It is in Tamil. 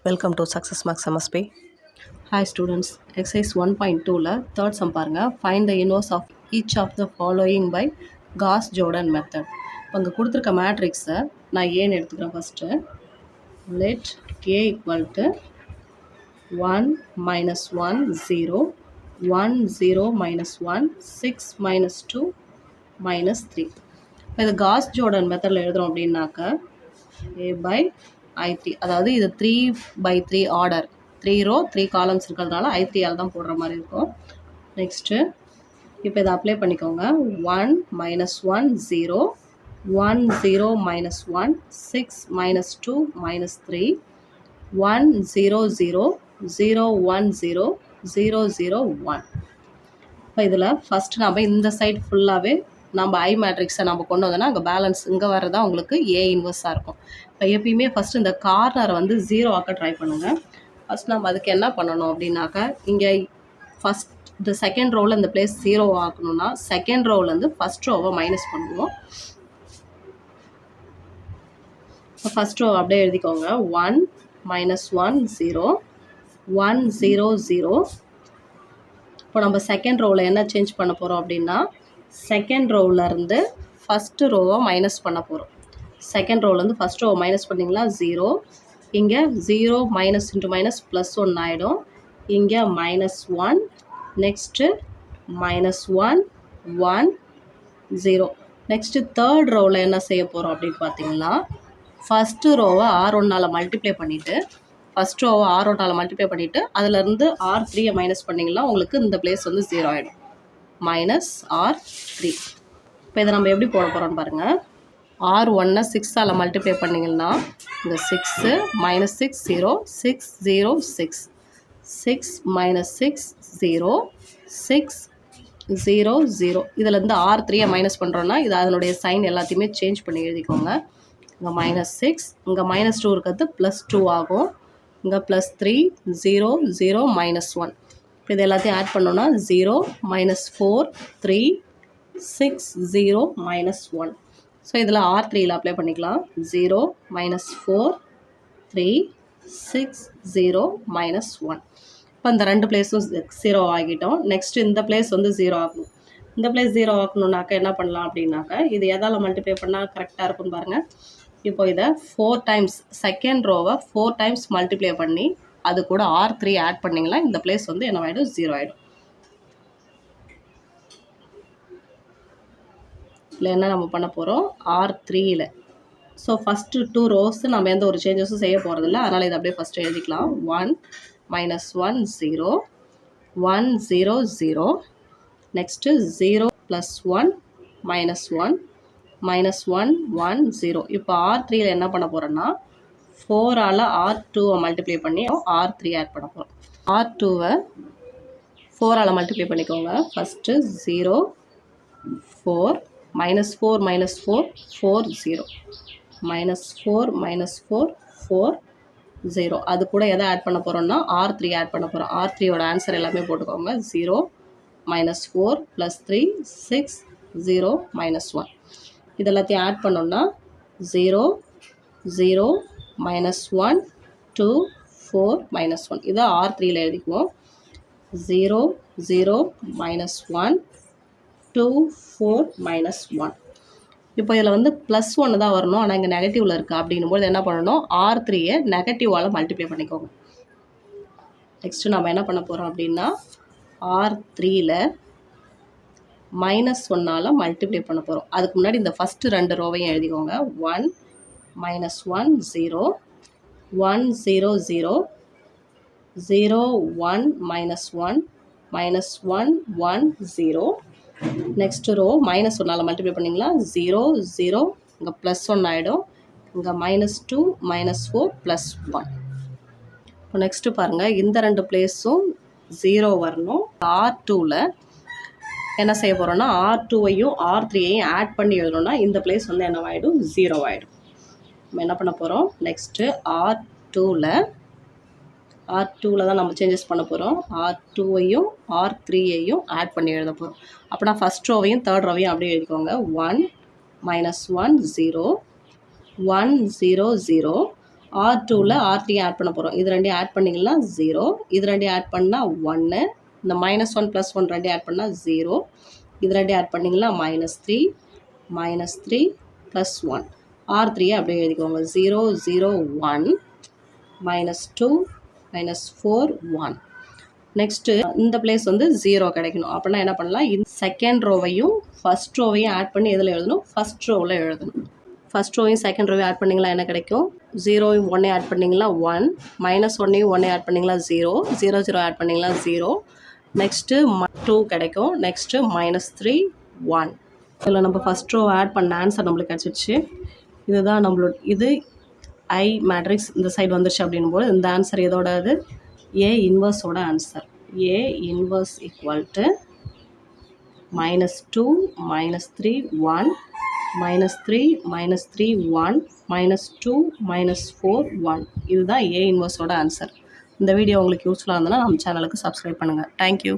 Welcome to Success Max MSP. Hi students, exercise 1.2ல third sum பாருங்க. Find the inverse of each of the following by Gauss-Jordan method. இப்போ இங்கே கொடுத்துருக்க மேட்ரிக்ஸை நான் ஏன்னு எடுத்துக்கிறேன் first. Let A equal to 1 minus 1 0 1 0 minus 1 6 minus 2 minus 3. இப்போ இது Gauss-Jordan மெத்தடில் எழுதுகிறோம் அப்படின்னாக்க A by I3, அதாவது இது 3/3 ஆர்டர், 3 ரோ 3 காலம்ஸ் இருக்கிறதுனால I3ஆல் தான் போடுற மாதிரி இருக்கும். நெக்ஸ்ட்டு இப்போ இதை அப்ளை பண்ணிக்கோங்க. 1 minus 1 0 1 0 minus 1 6 minus 2 minus 3 1 0 0 0 1 0 0 0 1. இப்போ இதில் ஃபஸ்ட்டு நம்ம இந்த சைட் ஃபுல்லாகவே நம்ம ஐ மேட்ரிக்ஸை நம்ம கொண்டு வந்தோன்னா அங்கே பேலன்ஸ் இங்கே வர்றதா உங்களுக்கு ஏ இன்வர்ஸாக இருக்கும். இப்போ எப்பயுமே ஃபஸ்ட்டு இந்த கார்னரை வந்து 0 ஆக்க ட்ரை பண்ணுங்கள். ஃபஸ்ட் நம்ம அதுக்கு என்ன பண்ணணும் அப்படின்னாக்க, இங்கே ஃபஸ்ட் இந்த செகண்ட் ரோவில் இந்த பிளேஸ் 0 ஆக்கணும்னா செகண்ட் ரோவிலேருந்து ஃபஸ்ட் ரோவை மைனஸ் பண்ணுவோம். இப்போ ஃபஸ்ட் ரோ அப்படியே எழுதிக்கோங்க. 1 minus 1 0 1 0 0. இப்போ நம்ம செகண்ட் ரோவில் என்ன சேஞ்ச் பண்ண போகிறோம் அப்படின்னா, செகண்ட் ரோவிலேருந்து ஃபஸ்ட்டு ரோவை மைனஸ் பண்ண போகிறோம். செகண்ட் ரோவிலேருந்து ஃபஸ்ட் ரோவை மைனஸ் பண்ணிங்களா 0, இங்கே 0 மைனஸ் இன்ட்டு மைனஸ் ப்ளஸ் 1 ஆகிடும். இங்கே -1, நெக்ஸ்ட்டு -1 1 0. நெக்ஸ்ட்டு தேர்ட் ரோவில் என்ன செய்ய போகிறோம் அப்படின்னு பார்த்தீங்கன்னா, ஃபஸ்ட்டு ரோவை R1ஆல் மல்டிப்ளை பண்ணிவிட்டு ஃபஸ்ட் ரோவை R1ஆல் மல்டிப்ளை பண்ணிவிட்டு அதிலேருந்து R3 மைனஸ் பண்ணிங்கன்னா உங்களுக்கு இந்த பிளேஸ் வந்து 0 ஆகிடும். -R3. இப்போ இதை நம்ம எப்படி போட போகிறோம்னு பாருங்கள். R1 6ஆல் மல்டிப்ளை பண்ணிங்கன்னா இந்த 6 -6 0 6 0 6 6 -6 0 6 0 0. இதிலேருந்து R3 மைனஸ் பண்ணுறோன்னா இது அதனுடைய சைன் எல்லாத்தையுமே சேஞ்ச் பண்ணி எழுதிக்கோங்க. இங்கே -6, இங்கே -2 இருக்கிறது +2 ஆகும். இங்கே +3 0 0 -1. இப்போ இது எல்லாத்தையும் ஆட் பண்ணோன்னா 0 -4 3 6 0 -1. ஸோ இதில் R3யில் அப்ளை பண்ணிக்கலாம். 0 -4 3 6 0 -1. இப்போ இந்த ரெண்டு பிளேஸும் 0 ஆகிட்டோம். நெக்ஸ்ட் இந்த பிளேஸ் வந்து 0 ஆகணும். இந்த பிளேஸ் 0 ஆகணுன்னாக்கா என்ன பண்ணலாம் அப்படின்னாக்கா, இது எதால் மல்டிப்ளை பண்ணால் கரெக்டாக இருக்குன்னு பாருங்கள். இப்போ இதை 4 டைம்ஸ் செகண்ட் ரோவை 4 டைம்ஸ் மல்டிப்ளை பண்ணி அது கூட R3 ஆட் பண்ணிங்களா இந்த பிளேஸ் வந்து என்ன ஆகிடும் 0 ஆகிடும். இல்லை என்ன நம்ம பண்ண போகிறோம் R3யில். ஸோ ஃபஸ்ட்டு 2 ரோஸ் நம்ம எந்த ஒரு சேஞ்சஸும் செய்ய போகிறதில்ல, அதனால் இதை அப்படியே ஃபஸ்ட்டு எழுதிக்கலாம். 1 minus 1 0 1 0 0. நெக்ஸ்ட்டு 0 + 1 -1 -1 1 0. இப்போ R3யில் என்ன பண்ண போகிறோன்னா 4ஆல் R2வை மல்டிப்ளை பண்ணி R3 ஆட் பண்ண போகிறோம். R2வை 4ஆல் மல்டிப்ளை பண்ணிக்கோங்க. ஃபஸ்ட்டு 0 4 -4 -4 4 0 -4 -4 4 0. அது கூட எதை ஆட் பண்ண போகிறோம்னா R3 ஆட் பண்ண போகிறோம். R3யோட ஆன்சர் எல்லாமே போட்டுக்கோங்க. 0 -4 +3 6 0 -1. இது எல்லாத்தையும் ஆட் பண்ணோம்னா 0 0 -1 2 4 -1. இதை R3யில் எழுதிக்குவோம். 0 0 -1 2 4 -1. இப்போ இதில் வந்து +1 தான் வரணும், ஆனால் இங்கே நெகட்டிவில் இருக்குது. அப்படின்னும்போது என்ன பண்ணணும், R3யை நெகட்டிவால் மல்டிப்ளை பண்ணிக்கோங்க. நெக்ஸ்ட்டு நம்ம என்ன பண்ண போகிறோம் அப்படின்னா R3யில் -1ஆல் மல்டிப்ளை பண்ண போகிறோம். அதுக்கு முன்னாடி இந்த ஃபஸ்ட்டு 2 ரோவையும் எழுதிக்கோங்க. 1 -1 0 1 0 0 0 1 -1 -1 1 0. நெக்ஸ்ட் ரோ -1ஆல் மல்டிப்ளை பண்ணிங்களா 0 0, இங்கே +1 ஆகிடும். இங்கே -2 -4 +1. இப்போ நெக்ஸ்ட்டு பாருங்கள், இந்த 2 பிளேஸும் 0 வரணும். R2வில் என்ன செய்ய போகிறோன்னா R2வையும் R3யையும் ஆட் பண்ணி எழுதணும்னா இந்த பிளேஸ் வந்து என்ன ஆகிடும் 0 ஆகிடும். நம்ம என்ன பண்ண போகிறோம், நெக்ஸ்ட்டு R2வில் தான் நம்ம சேஞ்சஸ் பண்ண போகிறோம். R2வையும் R3யையும் ஆட் பண்ணி எழுத போகிறோம். அப்படின்னா ஃபஸ்ட் ரோவையும் தேர்ட் ரோவையும் அப்படியே எழுதிக்கோங்க. 1 -1 0 1 0 0 R2ல் R3 ஆட் பண்ண போகிறோம். இது ரெண்டையும் ஆட் பண்ணிங்கன்னா 0, இது ரெண்டையும் ஆட் பண்ணால் 1, இந்த -1 + 1 ரெண்டையும் ஆட் பண்ணால் 0, இது ரெண்டையும் ஆட் பண்ணிங்கன்னா -3 + 1. R3 அப்படியே எழுதிக்கோங்க. 0 0 1 -2 -4 1. நெக்ஸ்ட்டு இந்த பிளேஸ் வந்து 0 கிடைக்கணும். அப்படின்னா என்ன பண்ணலாம், இந்த செகண்ட் ரோவையும் ஃபஸ்ட் ரோவையும் ஆட் பண்ணி எதில் எழுதணும், ஃபஸ்ட் ரோவில் எழுதணும். ஃபஸ்ட் ரோவையும் செகண்ட் ரோவையும் ஆட் பண்ணிங்களா என்ன கிடைக்கும், 0யும் 1ஐயும் ஆட் பண்ணிங்களா 1, -1ஐயும் 1ஐயும் ஆட் பண்ணிங்களா 0, 0 0 ஆட் பண்ணிங்களா 0, நெக்ஸ்ட்டு 2 கிடைக்கும், நெக்ஸ்ட்டு -3 1. இதில் நம்ம ஃபஸ்ட் ரோ ஆட் பண்ண ஆன்சர் நம்மளுக்கு கிடச்சிருச்சு. இதுதான் நம்மளோட இது ஐ மேட்ரிக்ஸ் இந்த சைடு வந்துருச்சு அப்படின்போது இந்த ஆன்சர் எதோடது, A இன்வர்ஸோட answer. A inverse equal to -2 -3 1 -3 -3 1 -2 -4 1. இதுதான் A இன்வர்ஸோட ஆன்சர். இந்த வீடியோ உங்களுக்கு யூஸ்ஃபுல்லாக இருந்ததுன்னா நம்ம சேனலுக்கு சப்ஸ்கிரைப் பண்ணுங்கள். தேங்க்யூ.